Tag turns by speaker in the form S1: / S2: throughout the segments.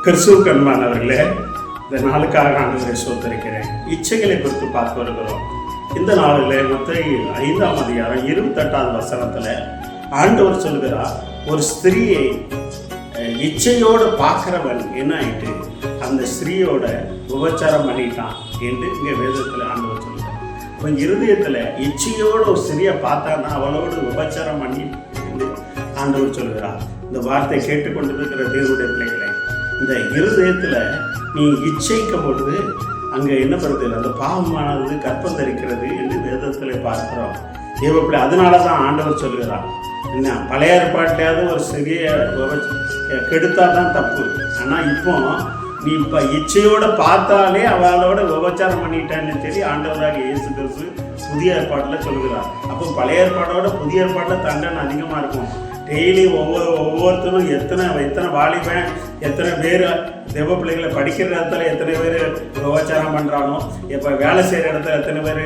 S1: கிறிஸ்துவுக்கு அன்பானவர்களே, இந்த நாளுக்காக ஆண்டவரை சோதரிக்கிறேன். இச்சைகளை குறித்து பார்த்து வருகிறோம். இந்த நாளில் மத்தேயு 5ஆம் அதிகாரம் 28வது வசனத்தில் ஆண்டவர் சொல்கிறார், ஒரு ஸ்திரீயை இச்சையோடு பார்க்கிறவன் என்ன ஆயிட்டு அந்த ஸ்திரீயோட விபச்சாரம் பண்ணிட்டான் என்று இங்கே வேதத்தில் ஆண்டவர் சொல்கிறார். இப்போ இருதயத்தில் இச்சையோடு ஒரு ஸ்திரியை பார்த்தான்னா அவளோடு விபச்சாரம் பண்ணி என்று ஆண்டவர் சொல்கிறார். இந்த வார்த்தை கேட்டுக்கொண்டிருக்கிற தேவனுடைய பிள்ளைகளை, இந்த இருதயத்தில் நீ இச்சைக்கும் பொழுது அங்கே என்ன பண்ணுறது, அந்த பாவமானது கற்பம் தரிக்கிறது என்று வேதத்தில் பார்க்கிறோம். தேவப்பிள்ளை அதனால தான் ஆண்டவர் சொல்கிறார், என்ன பழைய ஏற்பாட்டையாவது ஒரு சிறிய கெடுத்தா தான் தப்பு. ஆனால் இப்போ நீ இப்போ இச்சையோடு பார்த்தாலே அவளோட விபச்சாரம் பண்ணிட்டான்னு சொல்லி ஆண்டவராக இயேசு கிறிஸ்து புதிய ஏற்பாட்டில் சொல்கிறார். அப்போ பழைய ஏற்பாடோட புதிய ஏற்பாட்டில் தண்டனை அதிகமாக இருக்கும். டெய்லி ஒவ்வொருத்தரும் எத்தனை வாலிபன், எத்தனை பேர் தேவ பிள்ளைகளை படிக்கிற இடத்துல எத்தனை பேர் விபச்சாரம் பண்ணுறானோ, இப்போ வேலை செய்கிற இடத்துல எத்தனை பேர்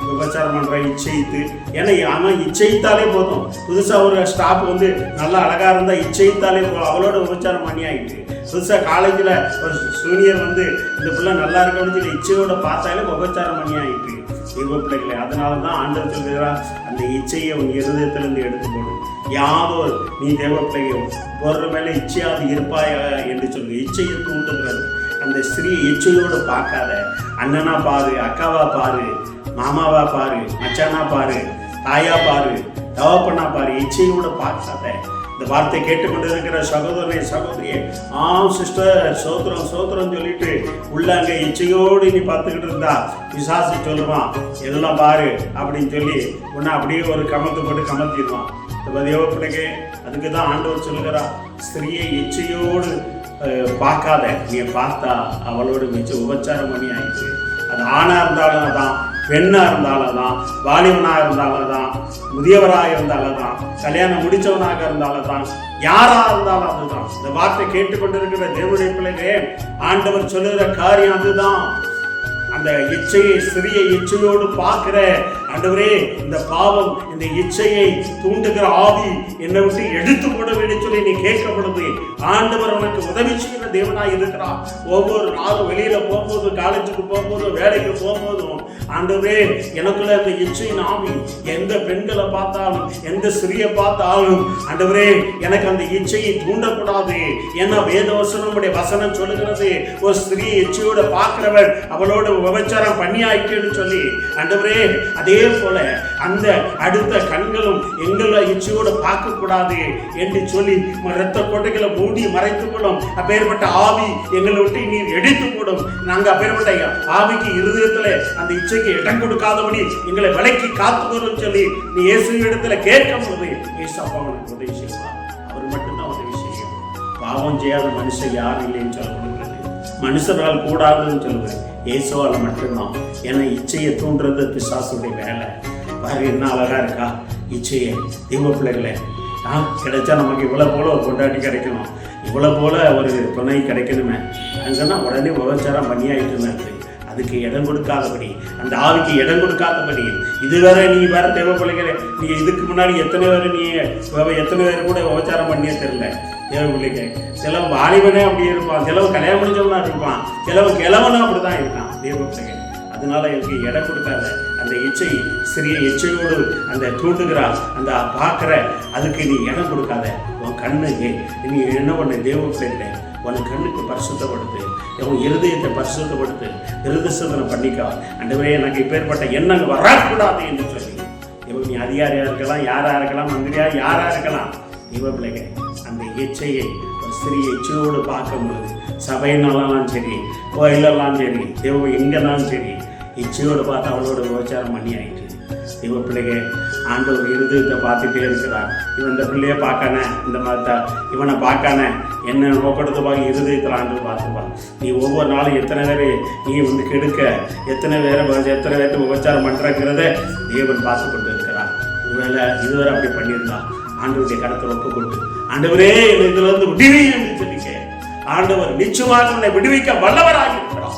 S1: விபச்சாரம் பண்ணுறான் இச்சைத்து. ஏன்னா அவன் இச்சைத்தாலே போதும். புதுசாக ஒரு ஸ்டாஃப் வந்து நல்லா அழகாக இருந்தால் இச்சைத்தாலே போதும், அவளோட விபச்சாரம் பண்ணி ஆகிட்டு. புதுசாக காலேஜில் ஒரு சூனியர் வந்து இந்த பிள்ளை நல்லா இருக்கணும்னு சொல்லி இச்சையோட பார்த்தாலே விபச்சாரம் பண்ணி ஆகிட்டு தேவ பிள்ளைகளை. அதனால தான் ஆண்டவர் சொல்கிறார், அந்த இச்சையை உன் இருதயத்திலிருந்து எடுத்து போடும். யாதோ நீ தேவ பிள்ளைகள் போடுற மேலே இச்சையாவது இருப்பாயா என்று சொல்லு. இச்சையை தூண்டுகிறது. அந்த ஸ்திரீ இச்சையோடு பார்க்காத. அண்ணனா பாரு, அக்காவா பாரு, மாமாவா பாரு, மச்சானா பாரு, தாயா பாரு, தவப்பனா பாரு, இச்சையோடு பார்க்காத. இந்த வார்த்தை கேட்டுக்கொண்டு இருக்கிற சகோதரனை சகோதரியே, சிஸ்டர் சோத்திரம் சோத்திரம் சொல்லிட்டு உள்ள அங்கே இச்சையோடு நீ பார்த்துக்கிட்டு இருந்தா விசாசி சொல்லுவான், எல்லாம் பாரு அப்படின்னு சொல்லி உன்னை அப்படியே ஒரு கமத்து போட்டு கமத்திடுவான். இந்த தேவ பிள்ளைங்க, அதுக்கு தான் ஆண்டவர் சொல்லுகிறா, ஸ்திரியை இச்சையோடு பார்க்காத. நீ பார்த்தா அவளோட மிச்ச உபச்சாரம் பண்ணி ஆயிடுச்சு. அது ஆணாக இருந்தாலும் தான், பெண்ணாக இருந்தாலும் தான், வாலிபனாக இருந்தாலும் தான், முதியவராக இருந்தாலும் தான், கல்யாணம் முடித்தவனாக இருந்தாலும் தான், யாராக இருந்தாலும் அதுதான். இந்த வார்த்தை கேட்டுக்கொண்டிருக்கிற தேவனுடைய பிள்ளைகளே, ஆண்டவர் சொல்லுகிற காரியம் அதுதான். அந்த இச்சையை சிறிய இச்சையோடு பார்க்கிற ஆண்டவரே, இந்த பாவம் இந்த இச்சையை தூண்டுகிற ஆவி என்னை விட்டு எடுத்து போட வேண்டும் சொல்லி நீ கேட்கப்படுது. ஆண்டவர் உனக்கு உதவி செய்கிற தேவனாய் இருக்கிறார். ஒவ்வொரு நாளும் வெளியில போகும்போது, காலேஜுக்கு போகும்போது, வேலைக்கு போகும்போதும் ஆண்டவரே எனக்குள்ள இந்த இச்சையின் ஆவி, எந்த பெண்களை பார்த்தாலும் எந்த ஸ்திரியை பார்த்தாலும் ஆண்டவரே எனக்கு அந்த இச்சையை தூண்டக்கூடாது. ஏன்னா வேதவசனமுடைய வசனம் சொல்லுகிறது, ஒரு ஸ்திரியை இச்சையோட பார்க்கிறவர் அவளோட விபச்சாரம் பண்ணி ஆயிட்டுன்னு சொல்லி. ஆண்டவரே அதே போல அந்த அடுத்த கண்களும் எங்களை இச்சையோட பார்க்க கூடாது என்று சொல்லி இரத்த கோட்டைகளை மூடி மறைத்துக் கொள்ளும். அப்பேற்பட்ட ஆவி எங்களை விட்டு நீர் எடுத்து போடும். நாங்க அப்பேற்பட்ட ஆவிக்கு இருதயத்துல அந்த இச்சைக்கு இடம் கொடுக்காதபடி எங்களை விலைக்கு காத்துக்கிறோம் சொல்லி நீ இயேசு இடத்துல கேட்கும் போது இயேசு அப்பா உனக்கு உதவி செய்வார். அவர் மட்டும்தான் உதவி செய்யும். பாவம் செய்யாத மனுஷன் யாரும் இல்லைன்னு சொல்லப்படுகிறது. மனுஷரால் கூடாதுன்னு சொல்லுவேன், இயேசுவால் மட்டும்தான். ஏன்னா இச்சையை தூண்டுறது பிசாசுடைய வேலை. பாரு என்ன அழகா இருக்கா இச்சையை. தெய்வ பிள்ளைகளை கிடைச்சா நமக்கு இவ்வளோ போல ஒரு கொண்டாட்டி கிடைக்கணும், இவ்வளோ போல ஒரு துணை கிடைக்கணுமே, அங்கன்னா உடனே விபச்சாரம் பண்ணியாயிட்டு அதுக்கு இடம் கொடுக்காதபடி, அந்த ஆவிக்கு இடம் கொடுக்காதபடி. இதுவரை நீ வேற தேவ பிள்ளைகளை, நீ இதுக்கு முன்னாடி எத்தனை பேர் கூட விபச்சாரம் பண்ணியே தெரியல தேவ பிள்ளைங்க. சிலவன் வாலிபனே அப்படி இருப்பான், சிலவன் கல்யாணம் முடிச்சவனா இருப்பான், சிலவன் கிழவனும் அப்படிதான் இருக்கான் தேவ பிள்ளைங்க. அதனால எனக்கு இடம் கொடுக்காத. அந்த இச்சை சிறிய இச்சையோடு அந்த தூண்டுகிறார், அந்த பார்க்குற அதுக்கு நீ இடம் கொடுக்காத. உன் கண்ணுக்கு நீ என்ன பண்ண தேவ பிள்ளைகளை, உன் கண்ணுக்கு பரிசுத்தப்படுத்து, உன் இருதயத்தை பரிசுத்தப்படுத்து, இருதசனை பண்ணிக்கா. ஆண்டவரே எனக்கு இப்பேற்பட்ட எண்ணங்கள் வரக்கூடாது என்று சொல்லி. இவன் நீ அதிகாரியா இருக்கலாம், யாரா இருக்கலாம், மந்திரியா யாரா இருக்கலாம், இவ பிள்ளைங்க அந்த இச்சையை ஒரு சிறிய இச்சையோடு பார்க்கும்போது, சபையினாலும் சரி, கோயிலெல்லாம் சரி, தேவ எங்கெல்லாம் சரி, இச்சையோடு பார்த்து அவளோட விபச்சாரம் பண்ணி ஆயிட்டு. இவ பிள்ளைங்க ஆண்டவர் இருதயத்தை பார்த்துட்டே இருக்கிறார். இவன் இந்த பிள்ளைய பார்க்கானே, இந்த மாதிரி இவனை பார்க்கானே, என்ன நோக்கெடுத்து பார்க்க இருதயத்தில் ஆண்டவர் பார்த்துப்பான். நீ ஒவ்வொரு நாளும் எத்தனை பேர் நீ வந்து கெடுக்க, எத்தனை பேர்த்து விபச்சாரம் பண்ணுறங்கிறத தேவன் பார்த்து கொண்டு இருக்கிறார். ஒருவேளை இதுவரை அப்படி பண்ணியிருந்தான் ஆண்டவருடைய கருத்தை ஒப்பு கொண்டு, ஆண்டவரே இதுல இருந்து விடுவி என்று சொல்லிக்க, ஆண்டவர் நிச்சயமாக உன்னை விடுவிக்க வல்லவராக இருக்கிறார்.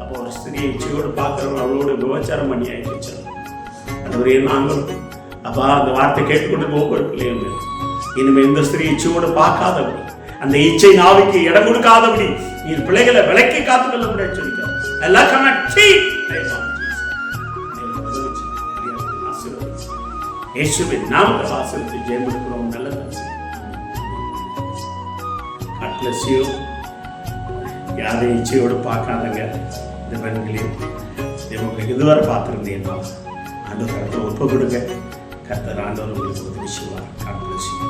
S1: அப்போ ஒரு ஸ்திரியை இச்சையோடு பார்க்கிறவங்க அவளோட விபச்சாரம் பண்ணி ஆயிடுச்சு. ஆண்டவரே நாங்கள் அப்பா அந்த வார்த்தை கேட்டுக்கொண்டு ஒவ்வொரு பிள்ளைங்க இனிமே இந்த ஸ்திரீ இச்சையோடு பார்க்காதபடி, அந்த இச்சை நாவுக்கு இடம் கொடுக்காதபடி நீர் பிள்ளைகளை விலைக்கு காத்துக்கொள்ள முடியாது சொல்லிக்கிறோம். எல்லாம் இயேசுவின் நாமத்தை ஆசீர்வதித்து ஜெயம் எடுக்கிறோம். நல்லது. God bless you. யாரையும் இச்சையோடு பார்க்காதங்க. இந்த பெண்களையும் உங்களுக்கு இதுவரை பார்த்துருந்தீங்கன்னா ஆண்டவர் ஒப்பு கொடுங்க. கர்த்தர் ஆண்டவர் உங்களுக்கு உதவி செய்வார். God bless you.